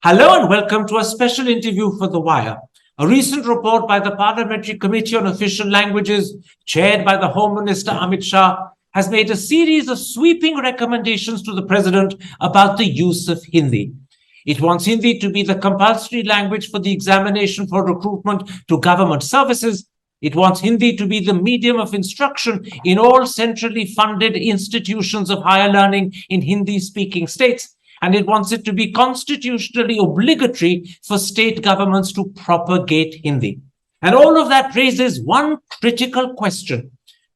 Hello and welcome to a special interview for The Wire. A recent report by the Parliamentary Committee on Official Languages, chaired by the Home Minister Amit Shah, has made a series of sweeping recommendations to the President about the use of Hindi. It wants Hindi to be the compulsory language for the examination for recruitment to government services. It wants Hindi to be the medium of instruction in all centrally funded institutions of higher learning in Hindi-speaking states. And it wants it to be constitutionally obligatory for state governments to propagate Hindi. And all of that raises one critical question.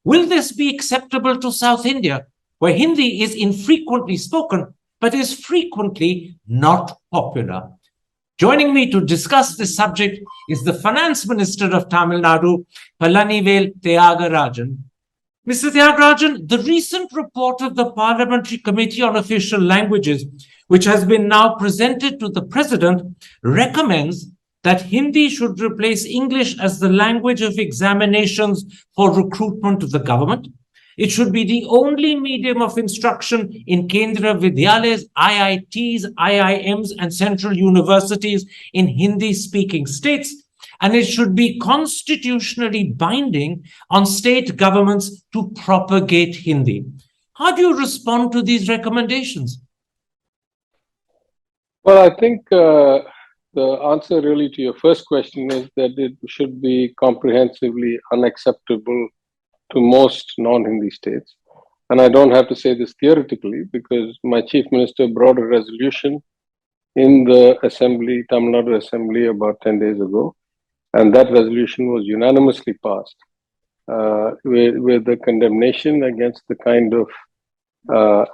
Will this be acceptable to South India, where Hindi is infrequently spoken, but is frequently not popular? Joining me to discuss this subject is the Finance Minister of Tamil Nadu, Palanivel Thiagarajan. Mr. Thiagarajan, the recent report of the Parliamentary Committee on Official Languages, which has been now presented to the President, recommends that Hindi should replace English as the language of examinations for recruitment to the government. It should be the only medium of instruction in Kendra Vidyalayas, IITs, IIMs, and central universities in Hindi-speaking states. And it should be constitutionally binding on state governments to propagate Hindi. How do you respond to these recommendations? Well, I think the answer really to your first question is that it should be comprehensively unacceptable to most non-Hindi states. And I don't have to say this theoretically because my Chief Minister brought a resolution in the Assembly, Tamil Nadu Assembly, about 10 days ago. And that resolution was unanimously passed with the condemnation against the kind of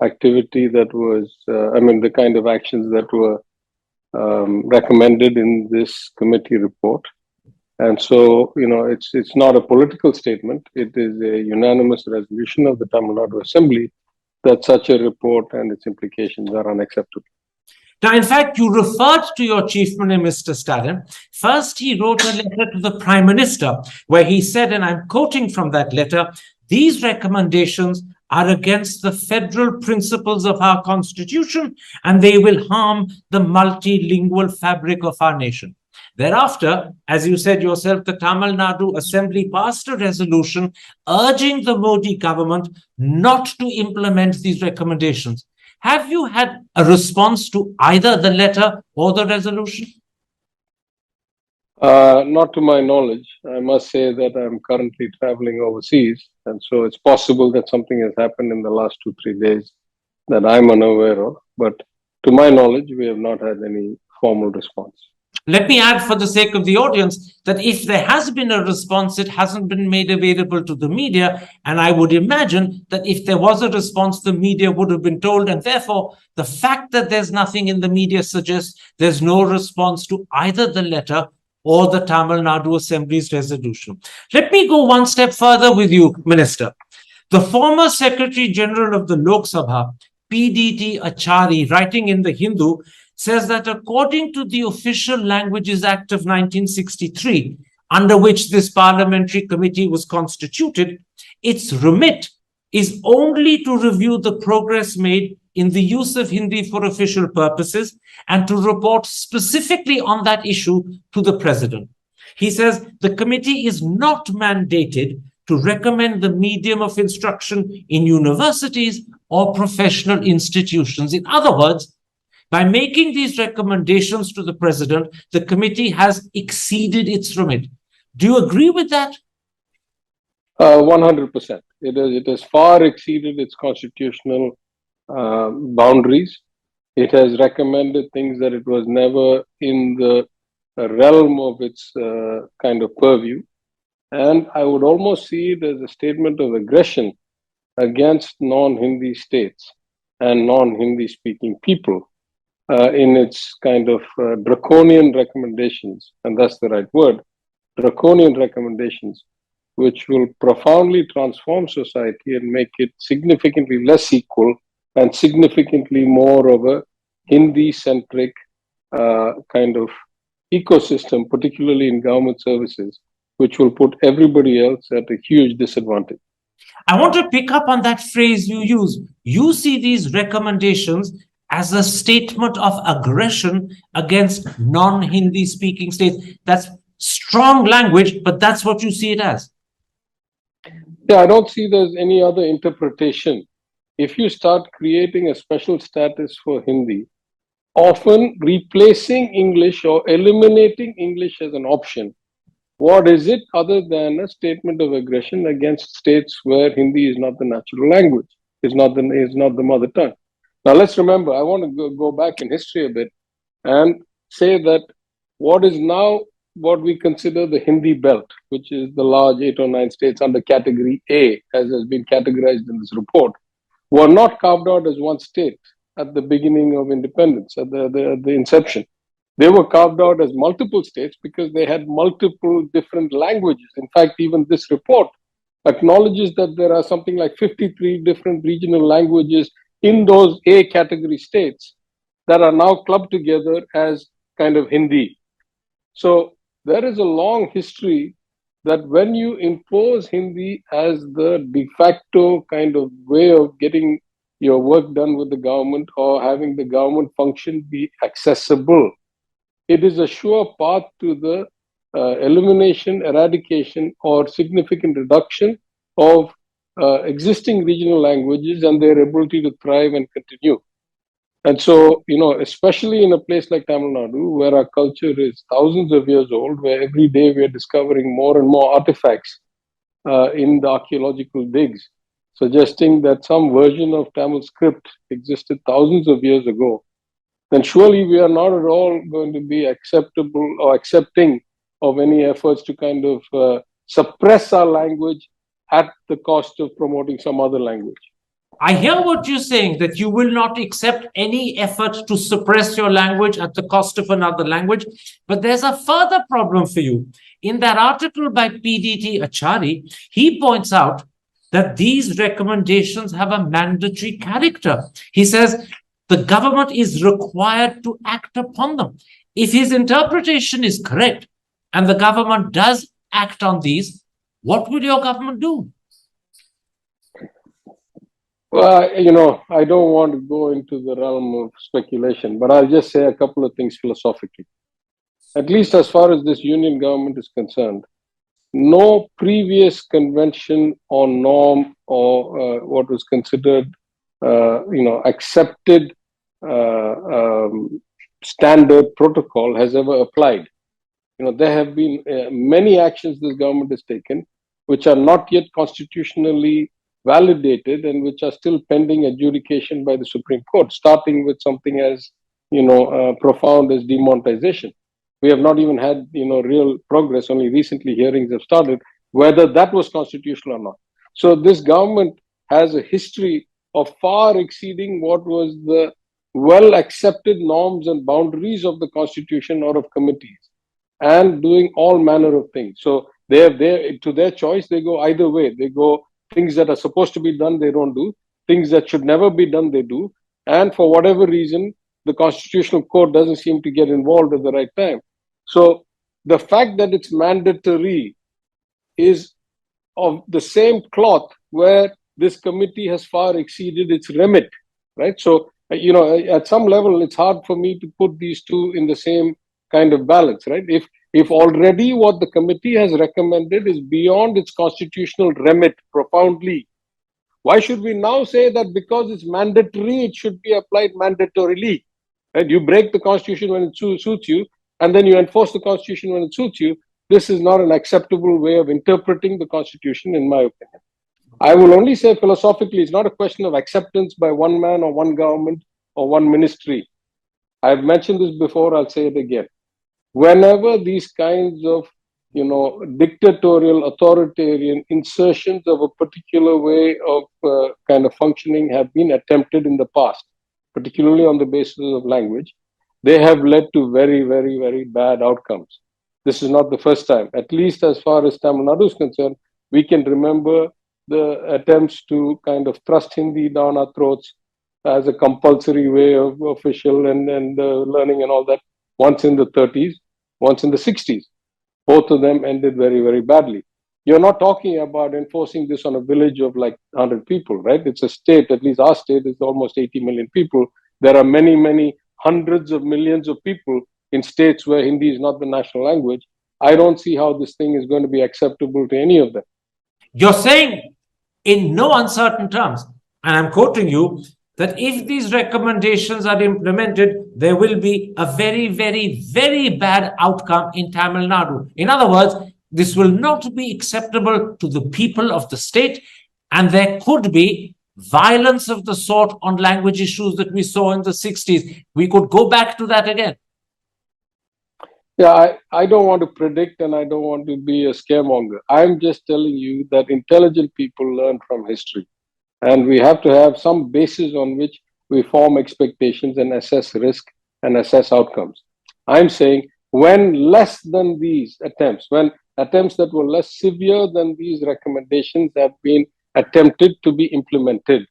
activity that was, the kind of actions that were recommended in this committee report. And so, it's not a political statement. It is a unanimous resolution of the Tamil Nadu Assembly that such a report and its implications are unacceptable. Now, in fact, you referred to your Chief Minister, Stalin. First, he wrote a letter to the Prime Minister where he said, and I'm quoting from that letter, "These recommendations are against the federal principles of our constitution and they will harm the multilingual fabric of our nation." Thereafter, as you said yourself, the Tamil Nadu Assembly passed a resolution urging the Modi government not to implement these recommendations. Have you had a response to either the letter or the resolution? Not to my knowledge. I must say that I'm currently traveling overseas, and so it's possible that something has happened in the last 2-3 days that I'm unaware of. But to my knowledge, we have not had any formal response. Let me add, for the sake of the audience, that if there has been a response, it hasn't been made available to the media. And I would imagine that if there was a response, the media would have been told. And therefore, the fact that there's nothing in the media suggests there's no response to either the letter or the Tamil Nadu Assembly's resolution. Let me go one step further with you, Minister. The former Secretary General of the Lok Sabha, PDT Achari, writing in the Hindu, says that according to the Official Languages Act of 1963, under which this parliamentary committee was constituted, its remit is only to review the progress made in the use of Hindi for official purposes and to report specifically on that issue to the President. He says the committee is not mandated to recommend the medium of instruction in universities or professional institutions. In other words, by making these recommendations to the President, the committee has exceeded its remit. Do you agree with that? 100%. It has far exceeded its constitutional boundaries. It has recommended things that it was never in the realm of its kind of purview. And I would almost see it as a statement of aggression against non-Hindi states and non-Hindi speaking people. In its kind of draconian recommendations, and that's the right word, draconian recommendations, which will profoundly transform society and make it significantly less equal and significantly more of a Hindi-centric kind of ecosystem, particularly in government services, which will put everybody else at a huge disadvantage. I want to pick up on that phrase you use. You see these recommendations as a statement of aggression against non-Hindi speaking states. That's strong language, but that's what you see it as. Yeah, I don't see there's any other interpretation. If you start creating a special status for Hindi, often replacing English or eliminating English as an option, what is it other than a statement of aggression against states where Hindi is not the natural language, is not the mother tongue? Now let's remember, I want to go back in history a bit and say that what is now what we consider the Hindi belt, which is the large 8 or 9 states under category A, as has been categorized in this report, were not carved out as one state at the beginning of independence, at the inception. They were carved out as multiple states because they had multiple different languages. In fact, even this report acknowledges that there are something like 53 different regional languages in those A category states that are now clubbed together as kind of Hindi. So there is a long history that when you impose Hindi as the de facto kind of way of getting your work done with the government or having the government function be accessible, it is a sure path to the elimination, eradication, or significant reduction of existing regional languages and their ability to thrive and continue. And so, especially in a place like Tamil Nadu, where our culture is thousands of years old, where every day we are discovering more and more artifacts in the archaeological digs, suggesting that some version of Tamil script existed thousands of years ago, then surely we are not at all going to be acceptable or accepting of any efforts to kind of suppress our language at the cost of promoting some other language. I hear what you're saying, that you will not accept any effort to suppress your language at the cost of another language. But there's a further problem for you. In that article by PDT Achari, he points out that these recommendations have a mandatory character. He says the government is required to act upon them. If his interpretation is correct and the government does act on these, what will your government do? Well, I don't want to go into the realm of speculation, but I'll just say a couple of things philosophically. At least as far as this union government is concerned, no previous convention or norm or what was considered, accepted standard protocol has ever applied. There have been many actions this government has taken which are not yet constitutionally validated and which are still pending adjudication by the Supreme Court, starting with something as profound as demonetization. We have not even had real progress. Only recently hearings have started whether that was constitutional or not. So this government has a history of far exceeding what was the well accepted norms and boundaries of the Constitution or of committees, and doing all manner of things. So to their choice, they go either way. They go things that are supposed to be done, they don't do. Things that should never be done, they do. And for whatever reason, the Constitutional Court doesn't seem to get involved at the right time. So the fact that it's mandatory is of the same cloth where this committee has far exceeded its remit, right? So, at some level, it's hard for me to put these two in the same kind of balance, right? If already what the committee has recommended is beyond its constitutional remit profoundly, why should we now say that because it's mandatory, it should be applied mandatorily? Right? You break the Constitution when it suits you, and then you enforce the Constitution when it suits you. This is not an acceptable way of interpreting the Constitution, in my opinion. I will only say philosophically, it's not a question of acceptance by one man or one government or one ministry. I've mentioned this before, I'll say it again. Whenever these kinds of dictatorial, authoritarian insertions of a particular way of kind of functioning have been attempted in the past, particularly on the basis of language, they have led to very, very, very bad outcomes. This is not the first time. At least as far as Tamil Nadu is concerned, we can remember the attempts to kind of thrust Hindi down our throats as a compulsory way of official and learning and all that, once in the 30s, once in the 60s. Both of them ended very, very badly. You're not talking about enforcing this on a village of like 100 people, right? It's a state, at least our state is almost 80 million people. There are many, many hundreds of millions of people in states where Hindi is not the national language. I don't see how this thing is going to be acceptable to any of them. You're saying in no uncertain terms, and I'm quoting you, that if these recommendations are implemented, there will be a very, very, very bad outcome in Tamil Nadu. In other words, this will not be acceptable to the people of the state, and there could be violence of the sort on language issues that we saw in the 60s. We could go back to that again. Yeah, I don't want to predict and I don't want to be a scaremonger. I'm just telling you that intelligent people learn from history. And we have to have some basis on which we form expectations and assess risk and assess outcomes. I'm saying when less than these attempts, when attempts that were less severe than these recommendations have been attempted to be implemented,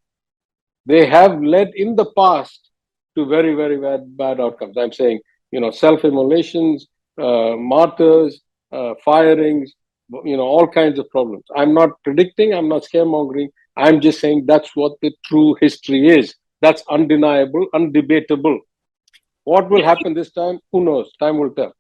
they have led in the past to very, very bad outcomes. I'm saying, self-immolations, martyrs, firings, all kinds of problems. I'm not predicting, I'm not scaremongering. I'm just saying that's what the true history is. That's undeniable, undebatable. What will happen this time? Who knows? Time will tell.